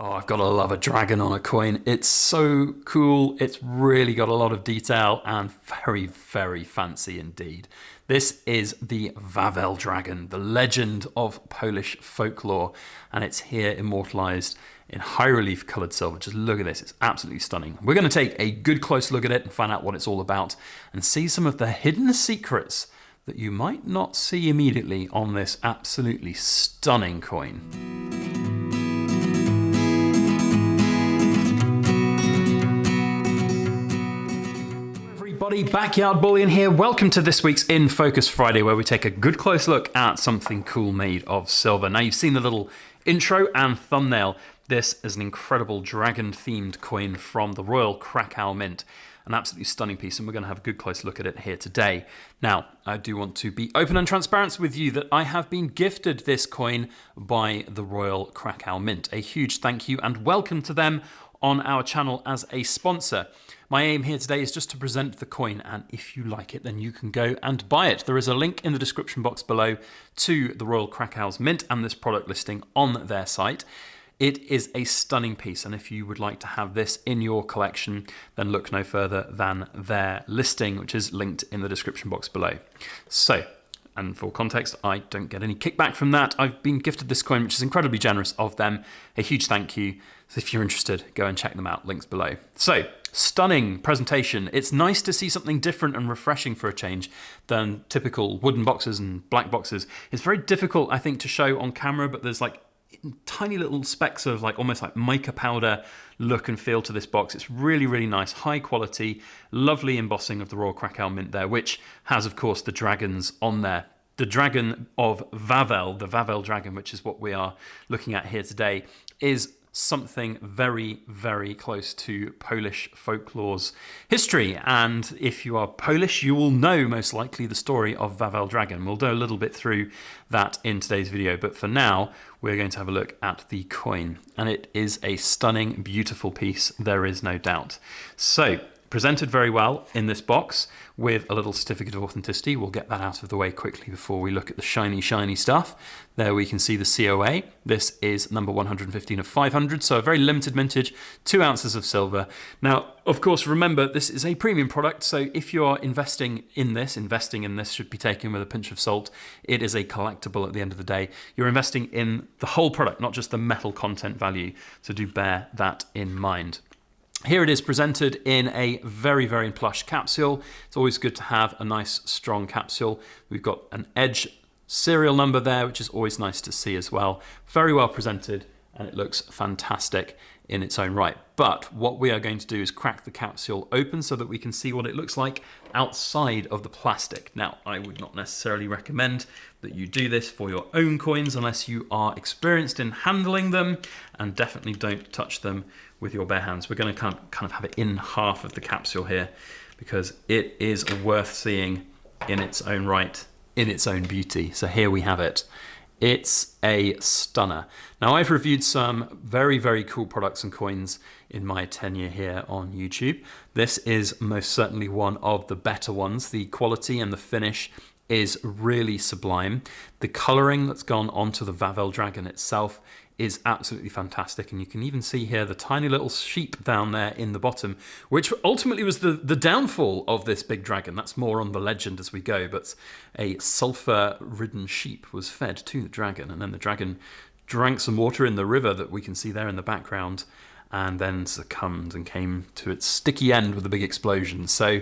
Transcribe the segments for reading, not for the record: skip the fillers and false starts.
Oh, I've got to love a dragon on a coin. It's so cool. It's really got a lot of detail and very, very fancy indeed. This is the Wawel Dragon, the legend of Polish folklore, and it's here immortalized in high relief colored silver. Just look at this, it's absolutely stunning. We're going to take a good close look at it and find out what it's all about and see some of the hidden secrets that you might not see immediately on this absolutely stunning coin. Backyard Bullion here. Welcome to this week's In Focus Friday, where we take a good close look at something cool made of silver. Now, you've seen the little intro and thumbnail. This is an incredible dragon-themed coin from the Royal Krakow Mint. An absolutely stunning piece, and we're going to have a good close look at it here today. Now, I do want to be open and transparent with you that I have been gifted this coin by the Royal Krakow Mint. A huge thank you and welcome to them on our channel as a sponsor. My aim here today is just to present the coin, and if you like it, then you can go and buy it. There is a link in the description box below to the Royal Krakow's Mint and this product listing on their site. It is a stunning piece, and if you would like to have this in your collection, then look no further than their listing, which is linked in the description box below. So, and for context, I don't get any kickback from that. I've been gifted this coin, which is incredibly generous of them. A huge thank you. So if you're interested, go and check them out, links below. So, stunning presentation. It's nice to see something different and refreshing for a change than typical wooden boxes and black boxes. It's very difficult, I think, to show on camera, but there's like tiny little specks of like almost like mica powder look and feel to this box. It's really, really nice, high quality, lovely embossing of the Royal Krakow Mint there, which has, of course, the dragons on there. The dragon of Wawel, the Wawel Dragon, which is what we are looking at here today, is something very, very close to Polish folklore's history. And if you are Polish, you will know most likely the story of Wawel Dragon. We'll do a little bit through that in today's video, but for now, we're going to have a look at the coin. And it is a stunning, beautiful piece, there is no doubt. So, presented very well in this box with a little certificate of authenticity. We'll get that out of the way quickly before we look at the shiny, shiny stuff. There we can see the COA. This is number 115 of 500, so a very limited mintage, 2 ounces of silver. Now, of course, remember, this is a premium product, so if you're investing in this should be taken with a pinch of salt. It is a collectible at the end of the day. You're investing in the whole product, not just the metal content value, so do bear that in mind. Here it is presented in a very, very plush capsule. It's always good to have a nice, strong capsule. We've got an edge serial number there, which is always nice to see as well. Very well presented, and it looks fantastic in its own right. But what we are going to do is crack the capsule open so that we can see what it looks like outside of the plastic. Now, I would not necessarily recommend that you do this for your own coins unless you are experienced in handling them, and definitely don't touch them with your bare hands. We're going to kind of have it in half of the capsule here because it is worth seeing in its own right, in its own beauty. So here we have it. It's a stunner. Now, I've reviewed some very, very cool products and coins in my tenure here on YouTube. This is most certainly one of the better ones. The quality and the finish is really sublime. The coloring that's gone onto the Wawel Dragon itself is absolutely fantastic, and you can even see here the tiny little sheep down there in the bottom, which ultimately was the downfall of this big dragon. That's more on the legend as we go, but a sulfur-ridden sheep was fed to the dragon, and then the dragon drank some water in the river that we can see there in the background, and then succumbed and came to its sticky end with a big explosion. So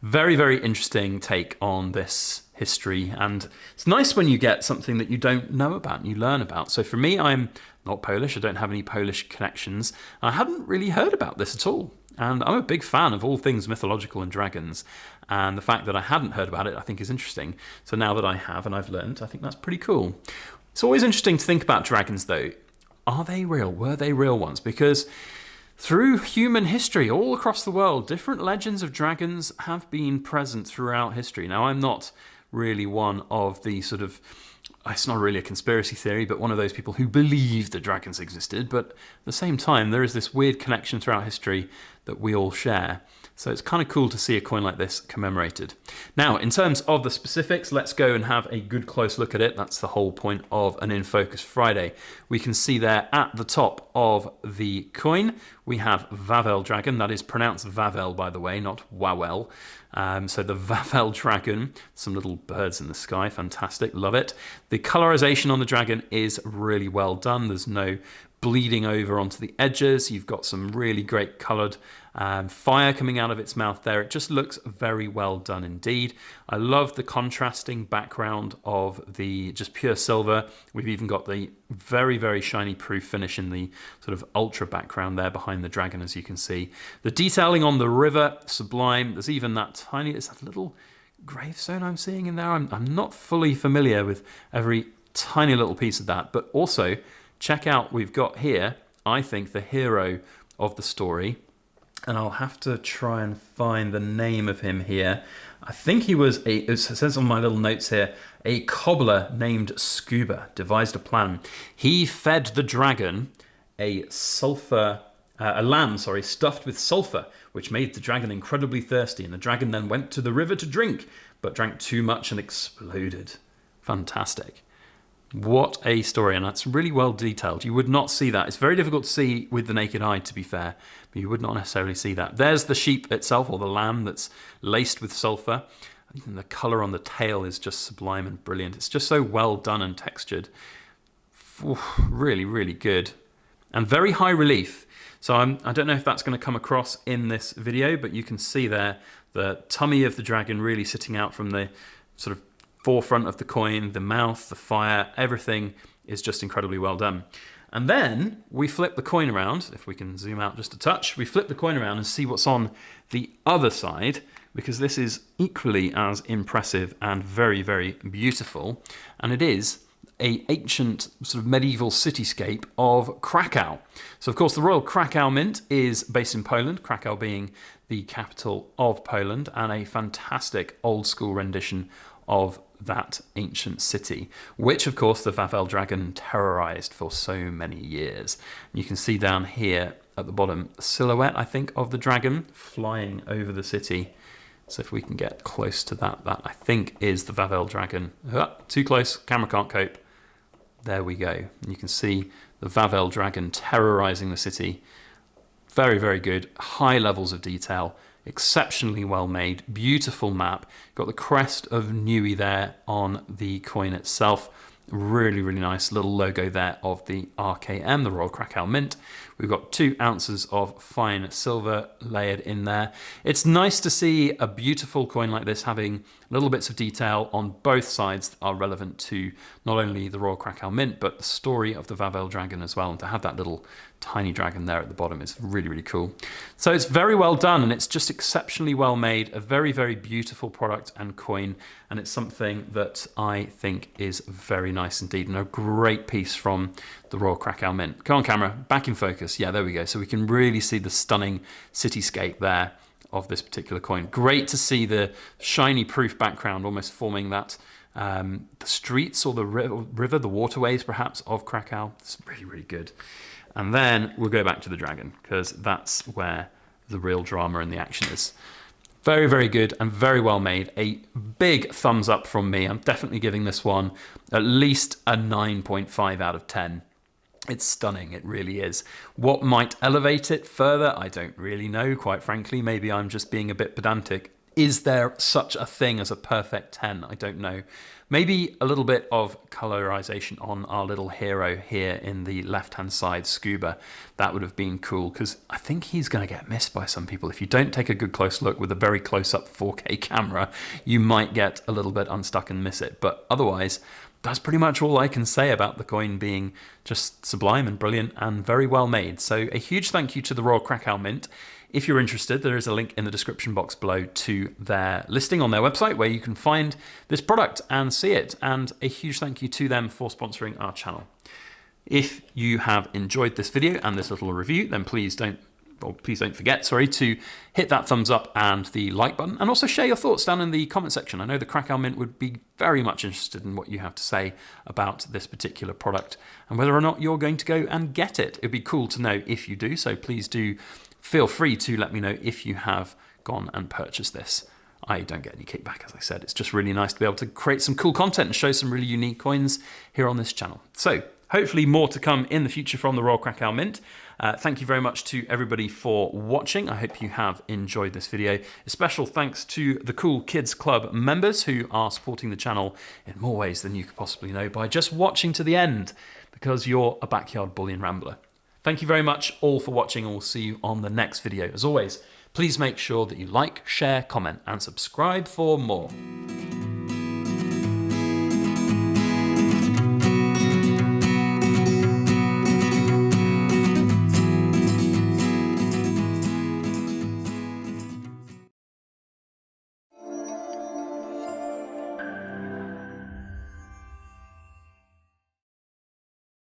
very, very interesting take on this history, and it's nice when you get something that you don't know about and you learn about. So for me, I'm not Polish, I don't have any Polish connections. I hadn't really heard about this at all, and I'm a big fan of all things mythological and dragons, and the fact that I hadn't heard about it I think is interesting. So now that I have and I've learned, I think that's pretty cool. It's always interesting to think about dragons though. Are they real? Were they real ones? Because through human history, all across the world, different legends of dragons have been present throughout history. Now, I'm not really one of the sort of, it's not really a conspiracy theory, but one of those people who believe that dragons existed. But at the same time, there is this weird connection throughout history that we all share. So it's kind of cool to see a coin like this commemorated. Now, in terms of the specifics, let's go and have a good close look at it. That's the whole point of an In Focus Friday. We can see there at the top of the coin, we have Wawel Dragon. That is pronounced Wawel, by the way, not Wawel. So the Wawel Dragon, some little birds in the sky, fantastic, love it. The colorization on the dragon is really well done. There's no bleeding over onto the edges. You've got some really great colored fire coming out of its mouth there. It just looks very well done indeed. I love the contrasting background of the just pure silver. We've even got the very, very shiny proof finish in the sort of ultra background there behind the dragon, as you can see. The detailing on the river, sublime. There's even that it's that little gravestone I'm seeing in there. I'm not fully familiar with every tiny little piece of that, but also check out, we've got here, I think, the hero of the story. And I'll have to try and find the name of him here. I think he was, it says on my little notes here, a cobbler named Scuba devised a plan. He fed the dragon a lamb, stuffed with sulfur, which made the dragon incredibly thirsty. And the dragon then went to the river to drink, but drank too much and exploded. Fantastic. What a story, and that's really well detailed. You would not see that. It's very difficult to see with the naked eye, to be fair, but you would not necessarily see that. There's the sheep itself, or the lamb that's laced with sulfur. Even the color on the tail is just sublime and brilliant. It's just so well done and textured. Really, really good. And very high relief. So I don't know if that's going to come across in this video, but you can see there the tummy of the dragon really sitting out from the sort of forefront of the coin, the mouth, the fire, everything is just incredibly well done. And then we flip the coin around, if we can zoom out just a touch, we flip the coin around and see what's on the other side, because this is equally as impressive and very, very beautiful. And it is an ancient sort of medieval cityscape of Krakow. So of course the Royal Krakow Mint is based in Poland, Krakow being the capital of Poland, and a fantastic old school rendition of that ancient city, which of course the Wawel Dragon terrorized for so many years. You can see down here at the bottom a silhouette, I think, of the dragon flying over the city. So if we can get close to that I think is the Wawel Dragon. Too close, camera can't cope. There we go. And you can see the Wawel Dragon terrorizing the city. Very, very good, high levels of detail. Exceptionally well made, beautiful map. Got the crest of Nui there on the coin itself. Really, really nice little logo there of the RKM, the Royal Krakow Mint. We've got 2 ounces of fine silver layered in there. It's nice to see a beautiful coin like this having little bits of detail on both sides that are relevant to not only the Royal Krakow Mint, but the story of the Wawel Dragon as well. And to have that little tiny dragon there at the bottom is really, really cool. So it's very well done, and it's just exceptionally well made, a very, very beautiful product and coin. And it's something that I think is very nice indeed, and a great piece from the Royal Krakow Mint. Come on camera, back in focus. Yeah, there we go. So we can really see the stunning cityscape there of this particular coin. Great to see the shiny proof background almost forming that the streets or the river, the waterways perhaps of Krakow. It's really, really good. And then we'll go back to the dragon, because that's where the real drama and the action is. Very, very good and very well made. A big thumbs up from me. I'm definitely giving this one at least a 9.5 out of 10. It's stunning, it really is. What might elevate it further? I don't really know, quite frankly. Maybe I'm just being a bit pedantic. Is there such a thing as a perfect 10? I don't know. Maybe a little bit of colorization on our little hero here in the left-hand side, Scuba. That would have been cool, because I think he's going to get missed by some people. If you don't take a good close look with a very close-up 4K camera, you might get a little bit unstuck and miss it. But otherwise, that's pretty much all I can say about the coin being just sublime and brilliant and very well made. So a huge thank you to the Royal Krakow Mint. If you're interested, there is a link in the description box below to their listing on their website where you can find this product and see it. And a huge thank you to them for sponsoring our channel. If you have enjoyed this video and this little review, then please don't forget, to hit that thumbs up and the like button, and also share your thoughts down in the comment section. I know the Krakow Mint would be very much interested in what you have to say about this particular product and whether or not you're going to go and get it. It'd be cool to know if you do, so please do feel free to let me know if you have gone and purchased this. I don't get any kickback, as I said. It's just really nice to be able to create some cool content and show some really unique coins here on this channel. So hopefully more to come in the future from the Royal Krakow Mint. Thank you very much to everybody for watching. I hope you have enjoyed this video. A special thanks to the Cool Kids Club members who are supporting the channel in more ways than you could possibly know by just watching to the end, because you're a backyard bullion rambler. Thank you very much all for watching, and we'll see you on the next video. As always, please make sure that you like, share, comment, and subscribe for more.